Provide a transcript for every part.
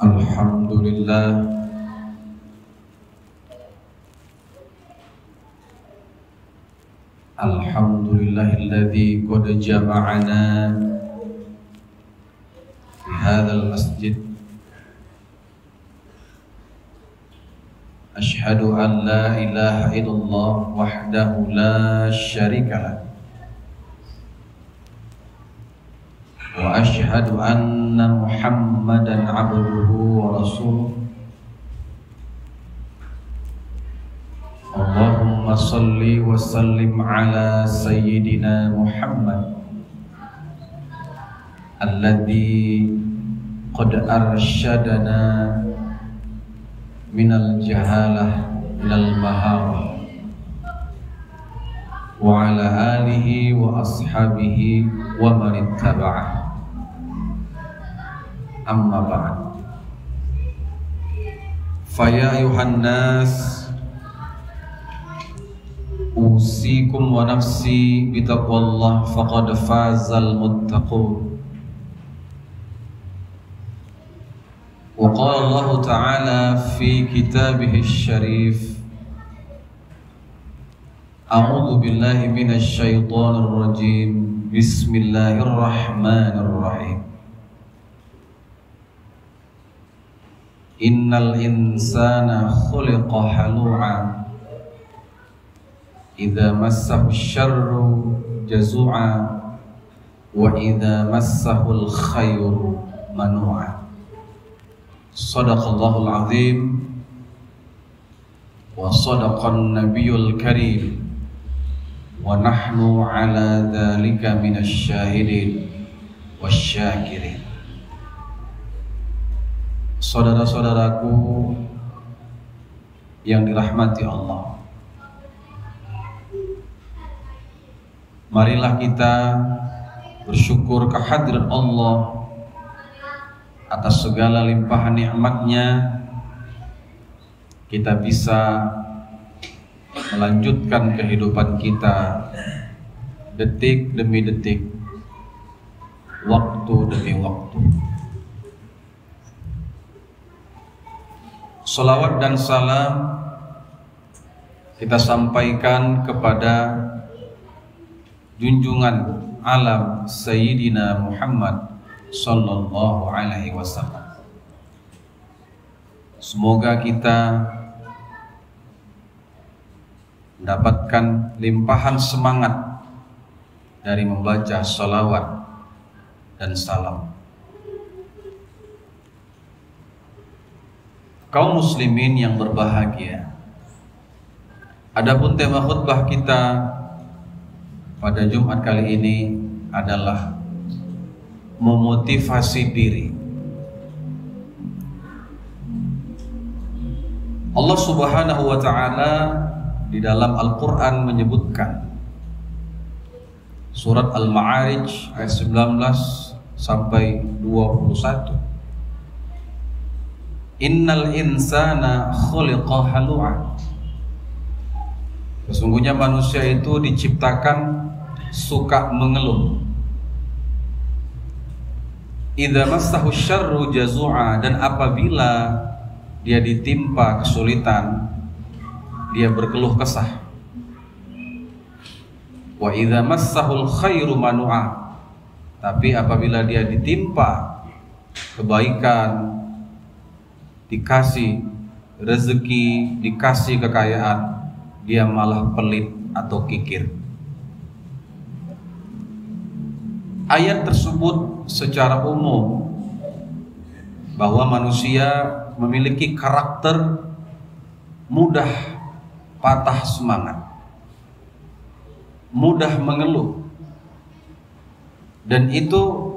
Alhamdulillah, alhamdulillahilladzi qad jama'ana fi hadzal masjid. Asyhadu an la ilaha illallah wahdahu la syarika lah, wa asyhadu anna Muhammadan abduhu wa rasuluh. Allahumma salli wa sallim ala sayyidina Muhammad alladhi qad arsyadana minal jahalah ilal maharah, wa ala alihi wa ashabihi wa man ittaba'ah. Amma ba'd. Faya ayuhan nas, usikum wa nafsi bitaqwallah faqad fazal muttaqun. Wa qala Allah Ta'ala fi kitabihis syarif, a'udzu billahi minasy syaithanir rajim. Bismillahirrahmanirrahim. Innal insana khuliqa halu'a idza massahu syarru jazu'a wa idza massahu khairu manu'a. Shadaqallahul azim wa sadaqan nabiyyul karim wa nahnu ala dzalika minasy syahidin wasyakirin. Saudara-saudaraku yang dirahmati Allah, marilah kita bersyukur kehadirat Allah atas segala limpahan nikmatnya. Kita bisa melanjutkan kehidupan kita detik demi detik, waktu demi waktu. Salawat dan salam kita sampaikan kepada junjungan alam Sayyidina Muhammad sallallahu alaihi wasallam. Semoga kita mendapatkan limpahan semangat dari membaca salawat dan salam. Kaum muslimin yang berbahagia, adapun tema khutbah kita pada Jumat kali ini adalah memotivasi diri. Allah Subhanahu wa ta'ala di dalam Al-Quran menyebutkan, surat Al-Ma'arij ayat 19 sampai 21, innal insana khuliqa halu'a. Sesungguhnya manusia itu diciptakan suka mengeluh. Idza massahu syarru jazu'a, dan apabila dia ditimpa kesulitan, dia berkeluh kesah. Wa idza massahul khairu manu'a, tapi apabila dia ditimpa kebaikan, dikasih rezeki, dikasih kekayaan, dia malah pelit atau kikir. Ayat tersebut secara umum bahwa manusia memiliki karakter mudah patah semangat, mudah mengeluh, dan itu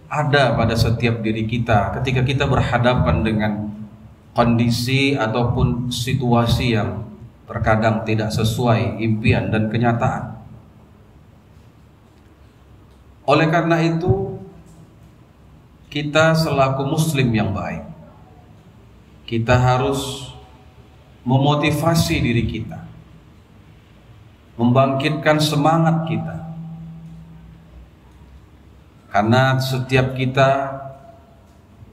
ada pada setiap diri kita ketika kita berhadapan dengan kondisi ataupun situasi yang terkadang tidak sesuai impian dan kenyataan. Oleh karena itu, kita selaku muslim yang baik, kita harus memotivasi diri kita, membangkitkan semangat kita. Karena setiap kita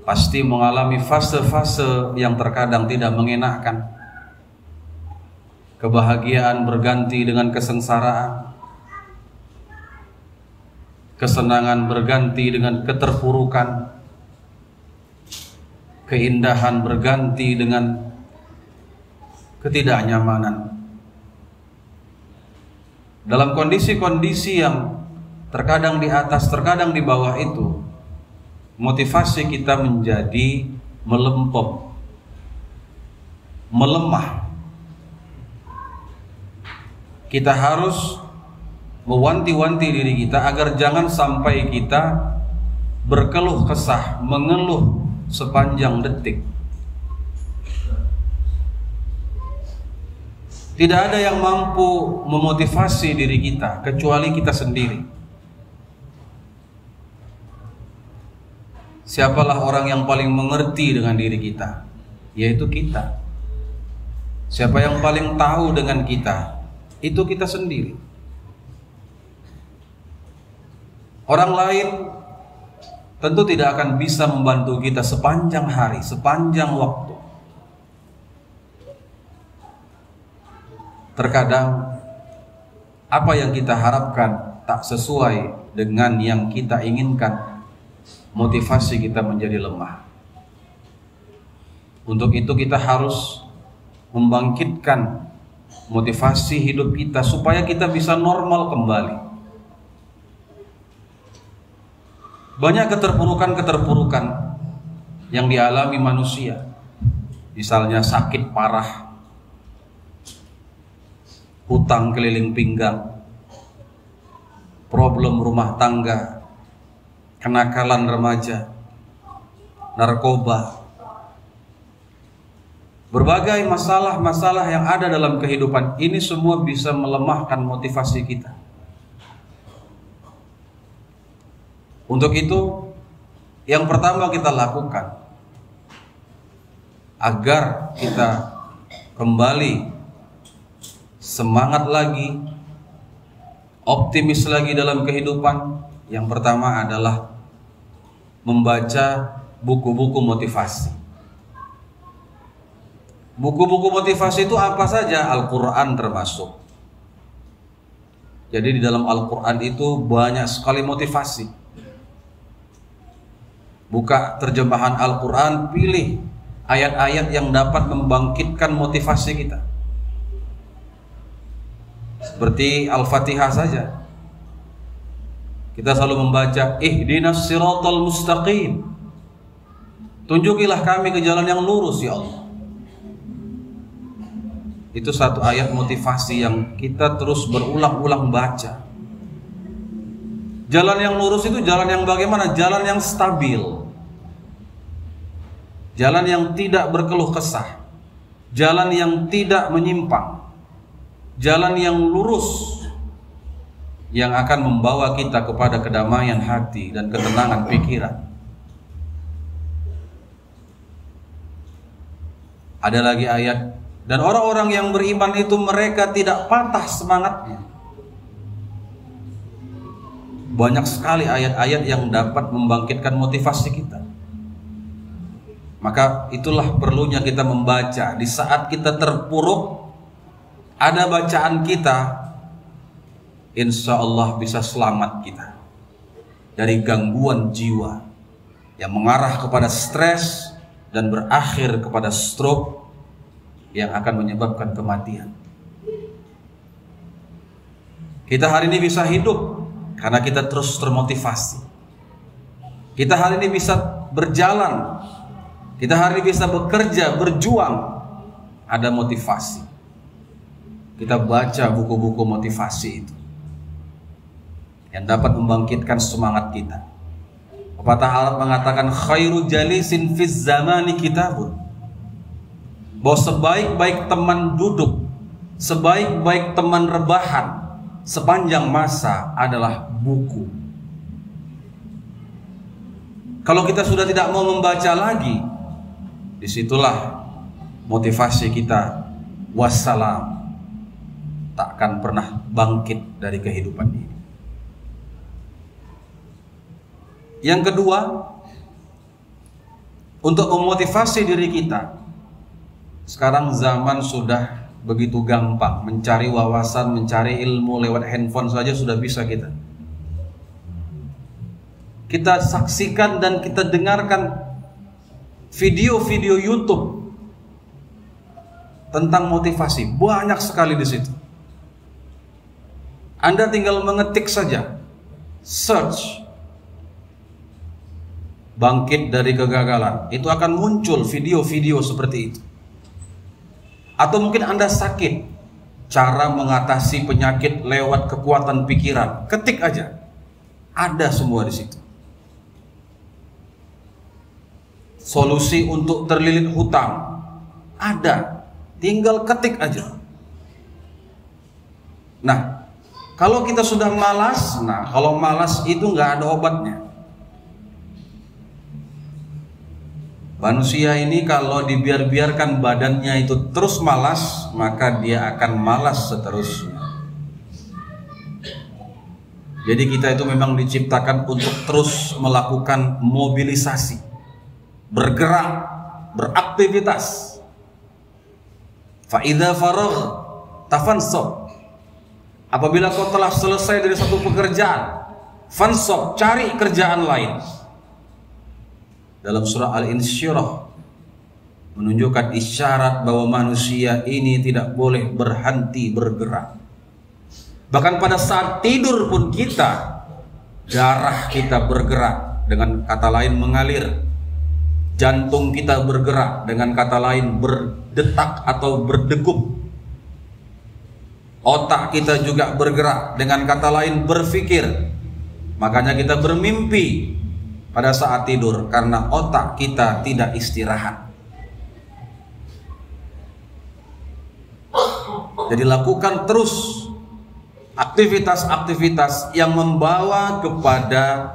pasti mengalami fase-fase yang terkadang tidak mengenakan. Kebahagiaan berganti dengan kesengsaraan, kesenangan berganti dengan keterpurukan, keindahan berganti dengan ketidaknyamanan. Dalam kondisi-kondisi yang terkadang di atas, terkadang di bawah itu, motivasi kita menjadi melempem, melemah. Kita harus mewanti-wanti diri kita agar jangan sampai kita berkeluh kesah, mengeluh sepanjang detik. Tidak ada yang mampu memotivasi diri kita kecuali kita sendiri. Siapalah orang yang paling mengerti dengan diri kita? Yaitu kita. Siapa yang paling tahu dengan kita? Itu kita sendiri. Orang lain tentu tidak akan bisa membantu kita sepanjang hari, sepanjang waktu. Terkadang apa yang kita harapkan tak sesuai dengan yang kita inginkan, motivasi kita menjadi lemah. Untuk itu kita harus membangkitkan motivasi hidup kita supaya kita bisa normal kembali. Banyak keterpurukan-keterpurukan yang dialami manusia. Misalnya sakit parah, hutang keliling pinggang, problem rumah tangga, kenakalan remaja, narkoba. Berbagai masalah-masalah yang ada dalam kehidupan ini semua bisa melemahkan motivasi kita. Untuk itu, yang pertama kita lakukan agar kita kembali semangat lagi, optimis lagi dalam kehidupan, yang pertama adalah membaca buku-buku motivasi. Buku-buku motivasi itu apa saja? Al-Quran termasuk. Jadi di dalam Al-Quran itu banyak sekali motivasi. Buka terjemahan Al-Quran, pilih ayat-ayat yang dapat membangkitkan motivasi kita. Seperti Al-Fatihah saja. Kita selalu membaca ihdinas siratal mustaqim. Tunjukilah kami ke jalan yang lurus ya Allah. Itu satu ayat motivasi yang kita terus berulang-ulang baca. Jalan yang lurus itu jalan yang bagaimana? Jalan yang stabil. Jalan yang tidak berkeluh kesah. Jalan yang tidak menyimpang. Jalan yang lurus, yang akan membawa kita kepada kedamaian hati dan ketenangan pikiran. Ada lagi ayat, dan orang-orang yang beriman itu mereka tidak patah semangatnya. Banyak sekali ayat-ayat yang dapat membangkitkan motivasi kita. Maka itulah perlunya kita membaca. Di saat kita terpuruk, ada bacaan kita, insya Allah bisa selamat kita dari gangguan jiwa yang mengarah kepada stres dan berakhir kepada stroke yang akan menyebabkan kematian. Kita hari ini bisa hidup karena kita terus termotivasi. Kita hari ini bisa berjalan, kita hari ini bisa bekerja, berjuang, ada motivasi. Kita baca buku-buku motivasi itu yang dapat membangkitkan semangat kita. Pepatah Arab mengatakan khairu jalisin fiz zamani kitabun, bahwa sebaik-baik teman duduk, sebaik-baik teman rebahan sepanjang masa adalah buku. Kalau kita sudah tidak mau membaca lagi, disitulah motivasi kita wassalam, takkan pernah bangkit dari kehidupan ini. Yang kedua, untuk memotivasi diri kita. Sekarang zaman sudah begitu gampang, mencari wawasan, mencari ilmu lewat handphone saja sudah bisa kita. Kita saksikan dan kita dengarkan video-video YouTube tentang motivasi, banyak sekali di situ. Anda tinggal mengetik saja, search bangkit dari kegagalan, itu akan muncul video-video seperti itu. Atau mungkin Anda sakit, cara mengatasi penyakit lewat kekuatan pikiran, ketik aja, ada semua di situ. Solusi untuk terlilit hutang, ada, tinggal ketik aja. Nah, kalau kita sudah malas, kalau malas itu nggak ada obatnya. Manusia ini kalau dibiarkan badannya itu terus malas, maka dia akan malas seterusnya. Jadi kita itu memang diciptakan untuk terus melakukan mobilisasi, bergerak, beraktivitas. Fa idza faragh tafansab. Apabila kau telah selesai dari satu pekerjaan, fansab, cari kerjaan lain. Dalam surah Al-Insyirah menunjukkan isyarat bahwa manusia ini tidak boleh berhenti bergerak. Bahkan pada saat tidur pun kita, darah kita bergerak, dengan kata lain mengalir. Jantung kita bergerak, dengan kata lain berdetak atau berdegup. Otak kita juga bergerak, dengan kata lain berpikir. Makanya kita bermimpi pada saat tidur, karena otak kita tidak istirahat. Jadi lakukan terus aktivitas-aktivitas yang membawa kepada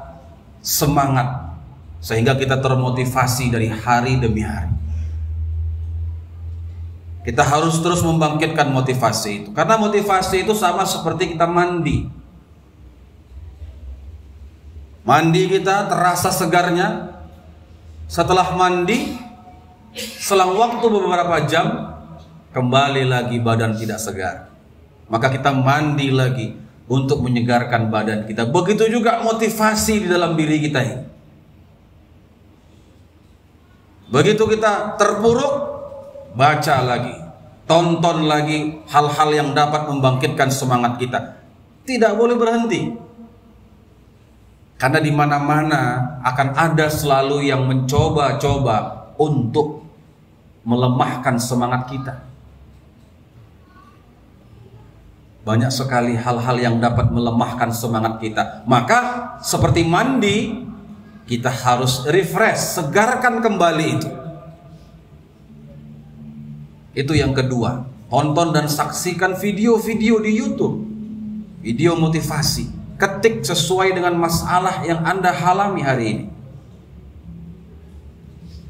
semangat, sehingga kita termotivasi dari hari demi hari. Kita harus terus membangkitkan motivasi itu, karena motivasi itu sama seperti kita mandi. Mandi kita terasa segarnya. Setelah mandi, selang waktu beberapa jam, kembali lagi badan tidak segar. Maka kita mandi lagi untuk menyegarkan badan kita. Begitu juga motivasi di dalam diri kita ini. Begitu kita terpuruk, baca lagi, tonton lagi hal-hal yang dapat membangkitkan semangat kita. Tidak boleh berhenti. Karena di mana-mana akan ada selalu yang mencoba-coba untuk melemahkan semangat kita. Banyak sekali hal-hal yang dapat melemahkan semangat kita. Maka seperti mandi, kita harus refresh, segarkan kembali itu. Itu yang kedua. Tonton dan saksikan video-video di YouTube, video motivasi. Ketik sesuai dengan masalah yang Anda alami hari ini.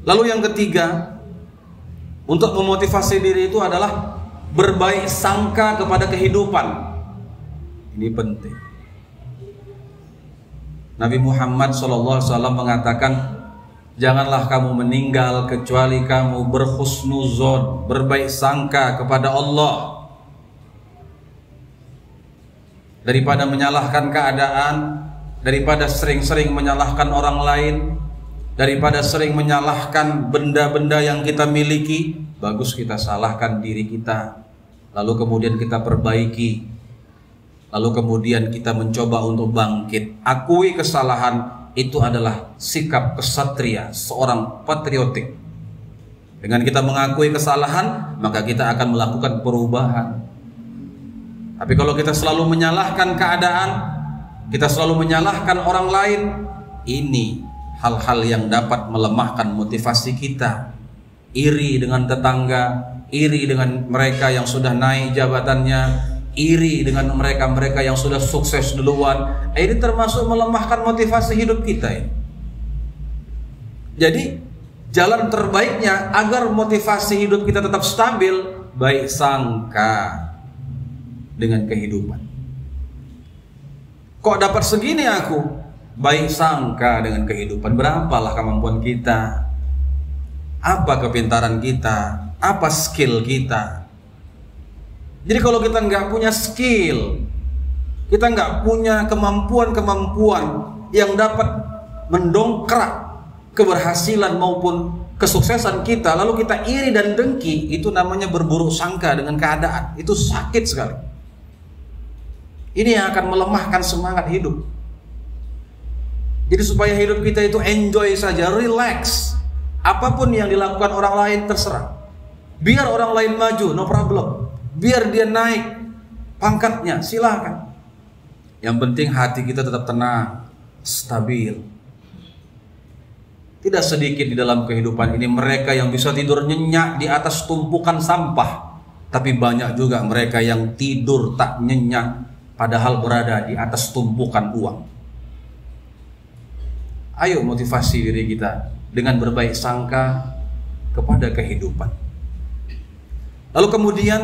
Lalu yang ketiga, untuk memotivasi diri itu adalah berbaik sangka kepada kehidupan. Ini penting. Nabi Muhammad SAW mengatakan, janganlah kamu meninggal kecuali kamu berhusnuzon, berbaik sangka kepada Allah. Daripada menyalahkan keadaan, daripada sering-sering menyalahkan orang lain, daripada sering menyalahkan benda-benda yang kita miliki, bagus kita salahkan diri kita, lalu kemudian kita perbaiki, lalu kemudian kita mencoba untuk bangkit. Akui kesalahan, itu adalah sikap kesatria, seorang patriotik. Dengan kita mengakui kesalahan, maka kita akan melakukan perubahan. Tapi kalau kita selalu menyalahkan keadaan, kita selalu menyalahkan orang lain, ini hal-hal yang dapat melemahkan motivasi kita. Iri dengan tetangga, iri dengan mereka yang sudah naik jabatannya, iri dengan mereka-mereka yang sudah sukses duluan. Ini termasuk melemahkan motivasi hidup kita ini. Jadi jalan terbaiknya agar motivasi hidup kita tetap stabil, baik sangka dengan kehidupan. Kok dapat segini aku? Baik sangka dengan kehidupan. Berapalah kemampuan kita? Apa kepintaran kita? Apa skill kita? Jadi kalau kita nggak punya skill, kita nggak punya kemampuan-kemampuan yang dapat mendongkrak keberhasilan maupun kesuksesan kita, lalu kita iri dan dengki, itu namanya berburuk sangka dengan keadaan. Itu sakit sekali. Ini yang akan melemahkan semangat hidup. Jadi supaya hidup kita itu enjoy saja, relax. Apapun yang dilakukan orang lain terserah. Biar orang lain maju, no problem. Biar dia naik pangkatnya, silakan. Yang penting hati kita tetap tenang, stabil. Tidak sedikit di dalam kehidupan ini mereka yang bisa tidur nyenyak di atas tumpukan sampah, tapi banyak juga mereka yang tidur tak nyenyak padahal berada di atas tumpukan uang. Ayo motivasi diri kita dengan berbaik sangka kepada kehidupan. Lalu kemudian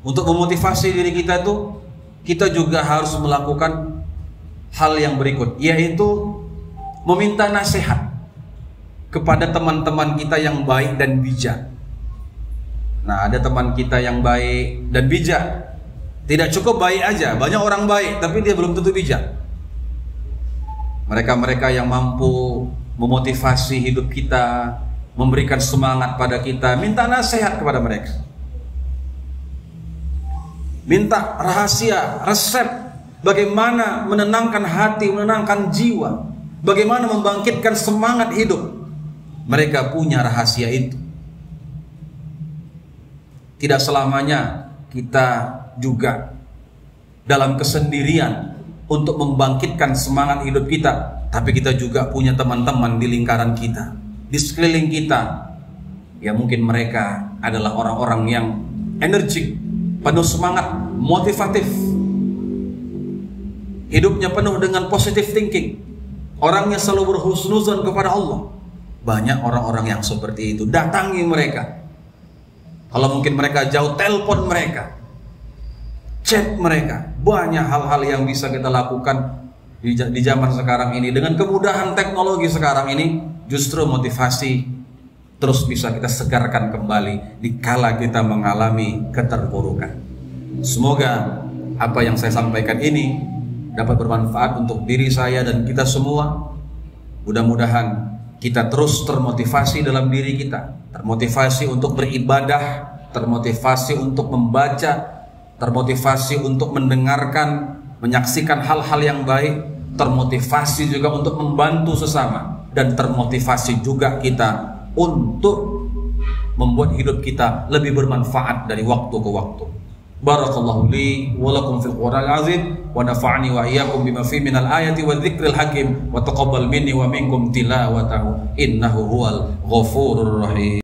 untuk memotivasi diri kita itu, kita juga harus melakukan hal yang berikut, yaitu meminta nasihat kepada teman-teman kita yang baik dan bijak. Nah, ada teman kita yang baik dan bijak. Tidak cukup baik aja, banyak orang baik tapi dia belum tentu bijak. Mereka-mereka yang mampu memotivasi hidup kita, memberikan semangat pada kita, minta nasihat kepada mereka. Minta rahasia, resep bagaimana menenangkan hati, menenangkan jiwa, bagaimana membangkitkan semangat hidup. Mereka punya rahasia itu. Tidak selamanya kita juga dalam kesendirian untuk membangkitkan semangat hidup kita, tapi kita juga punya teman-teman di lingkaran kita, di sekeliling kita. Ya mungkin mereka adalah orang-orang yang energik, penuh semangat, motivatif, hidupnya penuh dengan positive thinking, orangnya selalu berhusnuzon kepada Allah. Banyak orang-orang yang seperti itu. Datangi mereka. Kalau mungkin mereka jauh, telepon mereka, chat mereka. Banyak hal-hal yang bisa kita lakukan di zaman sekarang ini. Dengan kemudahan teknologi sekarang ini, justru motivasi terus bisa kita segarkan kembali dikala kita mengalami keterpurukan. Semoga apa yang saya sampaikan ini dapat bermanfaat untuk diri saya dan kita semua. Mudah-mudahan kita terus termotivasi dalam diri kita, termotivasi untuk beribadah, termotivasi untuk membaca, termotivasi untuk mendengarkan, menyaksikan hal-hal yang baik, termotivasi juga untuk membantu sesama, dan termotivasi juga kita untuk membuat hidup kita lebih bermanfaat dari waktu ke waktu. Barakallahu li wa lakum fil Qur'anil azim wa nafa'ani wa iyyakum bima fi minal ayati wa dzikril hakim wa taqabbal minni wa minkum tilawatahu innahu huwal ghafurur rahim.